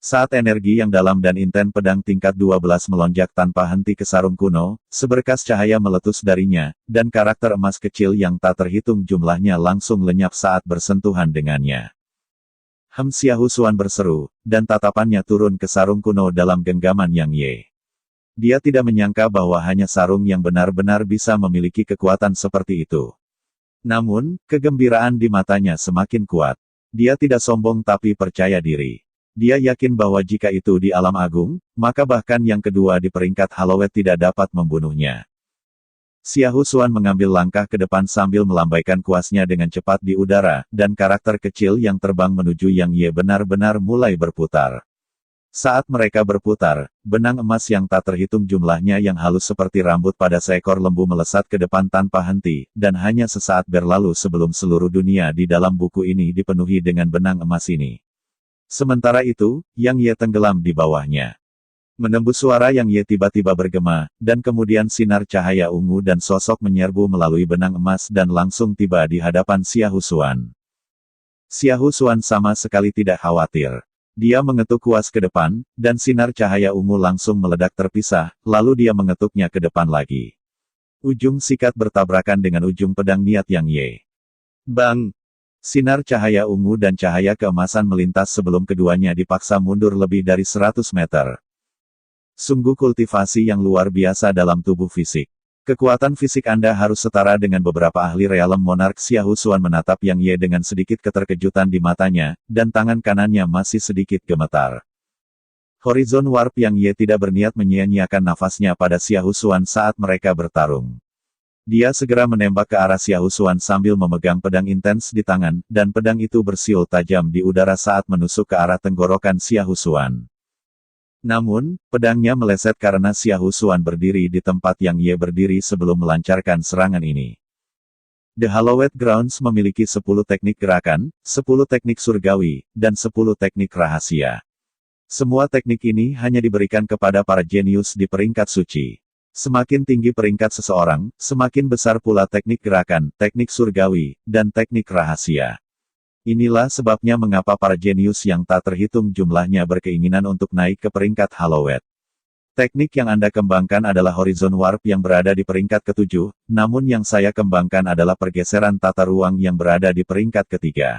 Saat energi yang dalam dan inten pedang tingkat 12 melonjak tanpa henti ke sarung kuno, seberkas cahaya meletus darinya, dan karakter emas kecil yang tak terhitung jumlahnya langsung lenyap saat bersentuhan dengannya. Xiahou Xuan berseru, dan tatapannya turun ke sarung kuno dalam genggaman Yang Ye. Dia tidak menyangka bahwa hanya sarung yang benar-benar bisa memiliki kekuatan seperti itu. Namun, kegembiraan di matanya semakin kuat. Dia tidak sombong tapi percaya diri. Dia yakin bahwa jika itu di alam agung, maka bahkan yang kedua di peringkat Halloween tidak dapat membunuhnya. Xiahou Xuan mengambil langkah ke depan sambil melambaikan kuasnya dengan cepat di udara, dan karakter kecil yang terbang menuju Yang Ye benar-benar mulai berputar. Saat mereka berputar, benang emas yang tak terhitung jumlahnya yang halus seperti rambut pada seekor lembu melesat ke depan tanpa henti, dan hanya sesaat berlalu sebelum seluruh dunia di dalam buku ini dipenuhi dengan benang emas ini. Sementara itu, Yang Ye tenggelam di bawahnya. Menembus suara Yang Ye tiba-tiba bergema, dan kemudian sinar cahaya ungu dan sosok menyerbu melalui benang emas dan langsung tiba di hadapan Xiahou Xuan. Xiahou Xuan sama sekali tidak khawatir. Dia mengetuk kuas ke depan, dan sinar cahaya ungu langsung meledak terpisah, lalu dia mengetuknya ke depan lagi. Ujung sikat bertabrakan dengan ujung pedang niat Yang Ye. Bang! Sinar cahaya ungu dan cahaya keemasan melintas sebelum keduanya dipaksa mundur lebih dari 100 meter. Sungguh kultivasi yang luar biasa dalam tubuh fisik. Kekuatan fisik Anda harus setara dengan beberapa ahli realem monark. Xiahou Xuan menatap Yang Ye dengan sedikit keterkejutan di matanya, dan tangan kanannya masih sedikit gemetar. Horizon Warp. Yang Ye tidak berniat menyia-nyiakan nafasnya pada Xiahou Xuan saat mereka bertarung. Dia segera menembak ke arah Xiahou Xuan sambil memegang pedang intens di tangan, dan pedang itu bersiul tajam di udara saat menusuk ke arah tenggorokan Xiahou Xuan. Namun, pedangnya meleset karena Xiahou Xuan berdiri di tempat Yang Ye berdiri sebelum melancarkan serangan ini. The Hallowed Grounds memiliki 10 teknik gerakan, 10 teknik surgawi, dan 10 teknik rahasia. Semua teknik ini hanya diberikan kepada para jenius di peringkat suci. Semakin tinggi peringkat seseorang, semakin besar pula teknik gerakan, teknik surgawi, dan teknik rahasia. Inilah sebabnya mengapa para jenius yang tak terhitung jumlahnya berkeinginan untuk naik ke peringkat Hallowed. Teknik yang Anda kembangkan adalah Horizon Warp yang berada di peringkat ke-7, namun yang saya kembangkan adalah pergeseran tata ruang yang berada di peringkat ke-3.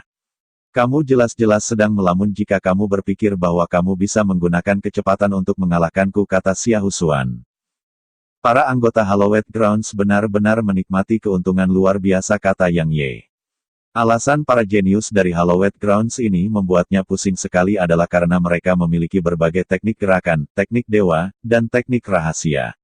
Kamu jelas-jelas sedang melamun jika kamu berpikir bahwa kamu bisa menggunakan kecepatan untuk mengalahkanku, kata Xiahou Xuan. Para anggota Hallowed Grounds benar-benar menikmati keuntungan luar biasa, kata Yang Ye. Alasan para jenius dari Hallowed Grounds ini membuatnya pusing sekali adalah karena mereka memiliki berbagai teknik gerakan, teknik dewa, dan teknik rahasia.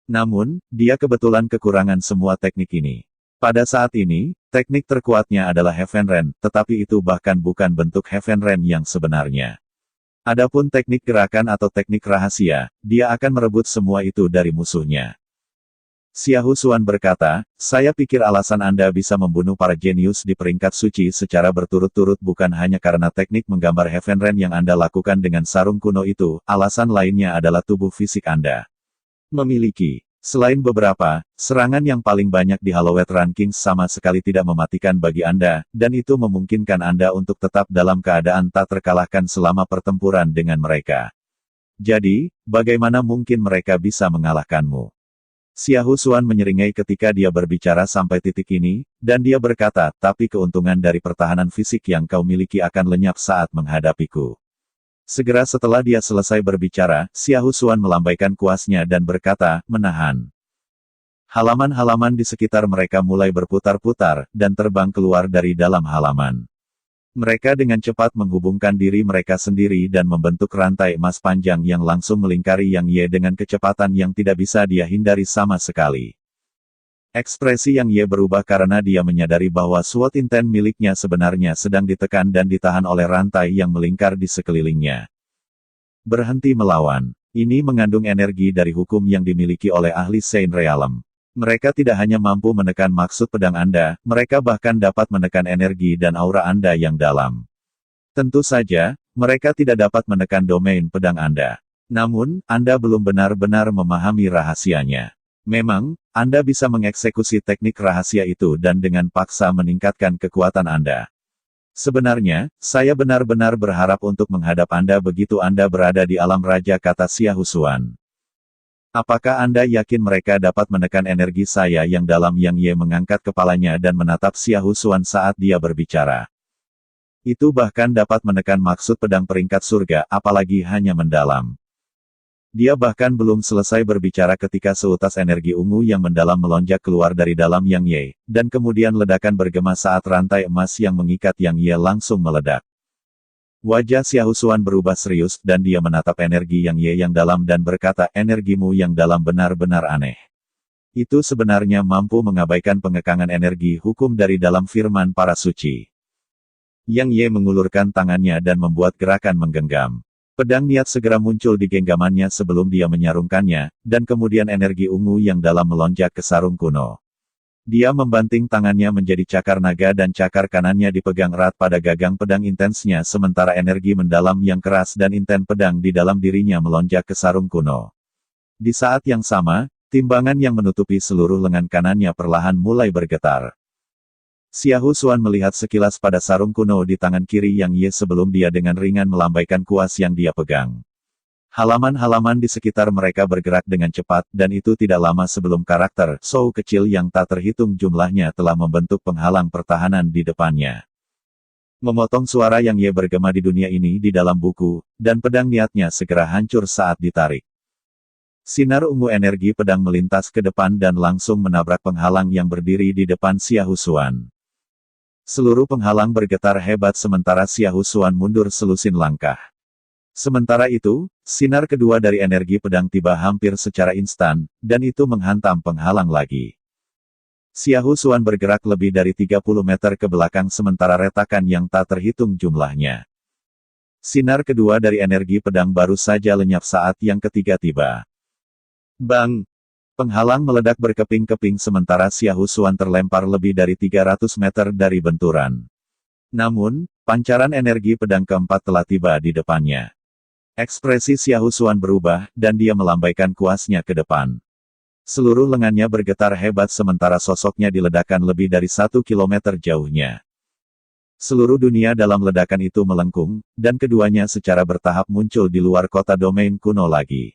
Namun, dia kebetulan kekurangan semua teknik ini. Pada saat ini, teknik terkuatnya adalah Heaven Rain, tetapi itu bahkan bukan bentuk Heaven Rain yang sebenarnya. Adapun teknik gerakan atau teknik rahasia, dia akan merebut semua itu dari musuhnya. Xiahou Xuan berkata, saya pikir alasan Anda bisa membunuh para jenius di peringkat suci secara berturut-turut bukan hanya karena teknik menggambar Heaven Rain yang Anda lakukan dengan sarung kuno itu, alasan lainnya adalah tubuh fisik Anda memiliki. Selain beberapa, serangan yang paling banyak di Hallowed Rankings sama sekali tidak mematikan bagi Anda, dan itu memungkinkan Anda untuk tetap dalam keadaan tak terkalahkan selama pertempuran dengan mereka. Jadi, bagaimana mungkin mereka bisa mengalahkanmu? Xiahou Xuan menyeringai ketika dia berbicara sampai titik ini, dan dia berkata, tapi keuntungan dari pertahanan fisik yang kau miliki akan lenyap saat menghadapiku. Segera setelah dia selesai berbicara, Xiahou Xuan melambaikan kuasnya dan berkata, menahan. Halaman-halaman di sekitar mereka mulai berputar-putar, dan terbang keluar dari dalam halaman. Mereka dengan cepat menghubungkan diri mereka sendiri dan membentuk rantai emas panjang yang langsung melingkari Yang Ye dengan kecepatan yang tidak bisa dia hindari sama sekali. Ekspresi Yang Ye berubah karena dia menyadari bahwa SWOT intent miliknya sebenarnya sedang ditekan dan ditahan oleh rantai yang melingkar di sekelilingnya. Berhenti melawan. Ini mengandung energi dari hukum yang dimiliki oleh ahli Saint Realm. Mereka tidak hanya mampu menekan maksud pedang Anda, mereka bahkan dapat menekan energi dan aura Anda yang dalam. Tentu saja, mereka tidak dapat menekan domain pedang Anda. Namun, Anda belum benar-benar memahami rahasianya. Memang, Anda bisa mengeksekusi teknik rahasia itu dan dengan paksa meningkatkan kekuatan Anda. Sebenarnya, saya benar-benar berharap untuk menghadap Anda begitu Anda berada di alam raja, kata Xiahou Xuan. Apakah Anda yakin mereka dapat menekan energi saya yang dalam? Yang Ye mengangkat kepalanya dan menatap Xiahou Xuan saat dia berbicara. Itu bahkan dapat menekan maksud pedang peringkat surga, apalagi hanya mendalam. Dia bahkan belum selesai berbicara ketika seutas energi ungu yang mendalam melonjak keluar dari dalam Yang Ye, dan kemudian ledakan bergema saat rantai emas yang mengikat Yang Ye langsung meledak. Wajah Xiahou Xuan berubah serius dan dia menatap energi Yang Ye yang dalam dan berkata, energimu yang dalam benar-benar aneh. Itu sebenarnya mampu mengabaikan pengekangan energi hukum dari dalam firman para suci. Yang Ye mengulurkan tangannya dan membuat gerakan menggenggam. Pedang niat segera muncul di genggamannya sebelum dia menyarungkannya, dan kemudian energi ungu yang dalam melonjak ke sarung kuno. Dia membanting tangannya menjadi cakar naga dan cakar kanannya dipegang erat pada gagang pedang intensnya sementara energi mendalam yang keras dan inten pedang di dalam dirinya melonjak ke sarung kuno. Di saat yang sama, timbangan yang menutupi seluruh lengan kanannya perlahan mulai bergetar. Xiahou Xuan melihat sekilas pada sarung kuno di tangan kiri Yang Ye sebelum dia dengan ringan melambaikan kuas yang dia pegang. Halaman-halaman di sekitar mereka bergerak dengan cepat, dan itu tidak lama sebelum karakter Shou kecil yang tak terhitung jumlahnya telah membentuk penghalang pertahanan di depannya. Memotong suara Yang Ye bergema di dunia ini di dalam buku, dan pedang niatnya segera hancur saat ditarik. Sinar ungu energi pedang melintas ke depan dan langsung menabrak penghalang yang berdiri di depan Xia Husuan. Seluruh penghalang bergetar hebat sementara Xia Husuan mundur selusin langkah. Sementara itu, sinar kedua dari energi pedang tiba hampir secara instan, dan itu menghantam penghalang lagi. Xia Husuan bergerak lebih dari 30 meter ke belakang sementara retakan yang tak terhitung jumlahnya. Sinar kedua dari energi pedang baru saja lenyap saat yang ketiga tiba. Bang! Penghalang meledak berkeping-keping sementara Xia Husuan terlempar lebih dari 300 meter dari benturan. Namun, pancaran energi pedang keempat telah tiba di depannya. Ekspresi Xia Husuan berubah, dan dia melambaikan kuasnya ke depan. Seluruh lengannya bergetar hebat sementara sosoknya diledakkan lebih dari 1 kilometer jauhnya. Seluruh dunia dalam ledakan itu melengkung, dan keduanya secara bertahap muncul di luar kota domain kuno lagi.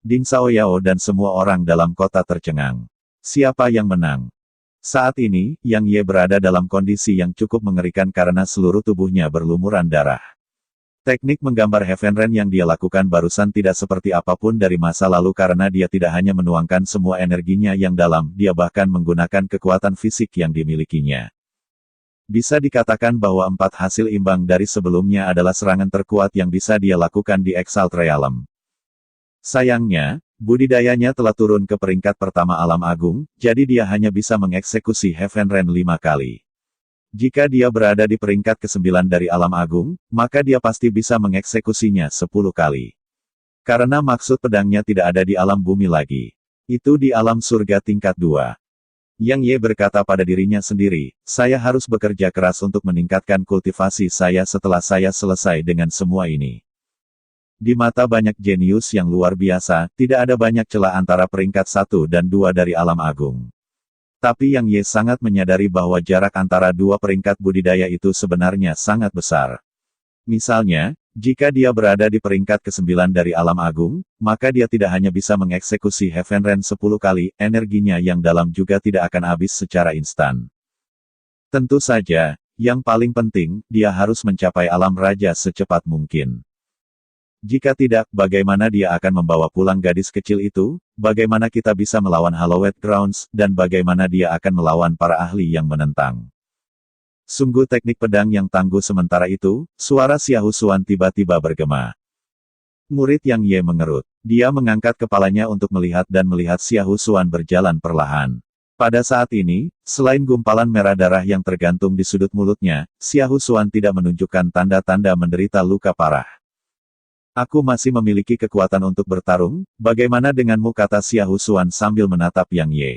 Ding Xiaoyao dan semua orang dalam kota tercengang. Siapa yang menang? Saat ini, Yang Ye berada dalam kondisi yang cukup mengerikan karena seluruh tubuhnya berlumuran darah. Teknik menggambar Heavenren yang dia lakukan barusan tidak seperti apapun dari masa lalu karena dia tidak hanya menuangkan semua energinya yang dalam, dia bahkan menggunakan kekuatan fisik yang dimilikinya. Bisa dikatakan bahwa 4 hasil imbang dari sebelumnya adalah serangan terkuat yang bisa dia lakukan di Exalt Realm. Sayangnya, budidayanya telah turun ke peringkat pertama alam agung, jadi dia hanya bisa mengeksekusi Heavenren 5 kali. Jika dia berada di peringkat ke-9 dari alam agung, maka dia pasti bisa mengeksekusinya 10 kali. Karena maksud pedangnya tidak ada di alam bumi lagi. Itu di alam surga tingkat 2. Yang Ye berkata pada dirinya sendiri, saya harus bekerja keras untuk meningkatkan kultivasi saya setelah saya selesai dengan semua ini. Di mata banyak jenius yang luar biasa, tidak ada banyak celah antara peringkat 1 dan 2 dari alam agung. Tapi Yang Ye sangat menyadari bahwa jarak antara 2 peringkat budidaya itu sebenarnya sangat besar. Misalnya, jika dia berada di peringkat ke-9 dari alam agung, maka dia tidak hanya bisa mengeksekusi Heavenren 10 kali, energinya yang dalam juga tidak akan habis secara instan. Tentu saja, yang paling penting, dia harus mencapai alam raja secepat mungkin. Jika tidak, bagaimana dia akan membawa pulang gadis kecil itu, bagaimana kita bisa melawan Hallowed Grounds, dan bagaimana dia akan melawan para ahli yang menentang. Sungguh teknik pedang yang tangguh sementara itu, suara Xia Husuan tiba-tiba bergema. Murid Yang Ye mengerut. Dia mengangkat kepalanya untuk melihat dan melihat Xia Husuan berjalan perlahan. Pada saat ini, selain gumpalan merah darah yang tergantung di sudut mulutnya, Xia Husuan tidak menunjukkan tanda-tanda menderita luka parah. Aku masih memiliki kekuatan untuk bertarung, bagaimana denganmu, kata Xia Husuan sambil menatap Yang Ye.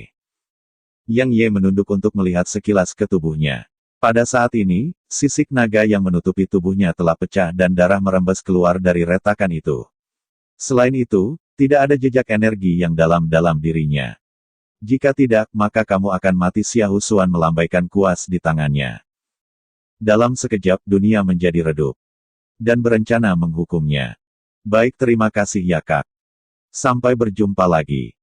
Yang Ye menunduk untuk melihat sekilas ke tubuhnya. Pada saat ini, sisik naga yang menutupi tubuhnya telah pecah dan darah merembes keluar dari retakan itu. Selain itu, tidak ada jejak energi yang dalam dirinya. Jika tidak, maka kamu akan mati, Xia Husuan melambaikan kuas di tangannya. Dalam sekejap dunia menjadi redup. Dan berencana menghukumnya. Baik, terima kasih ya Kak. Sampai berjumpa lagi.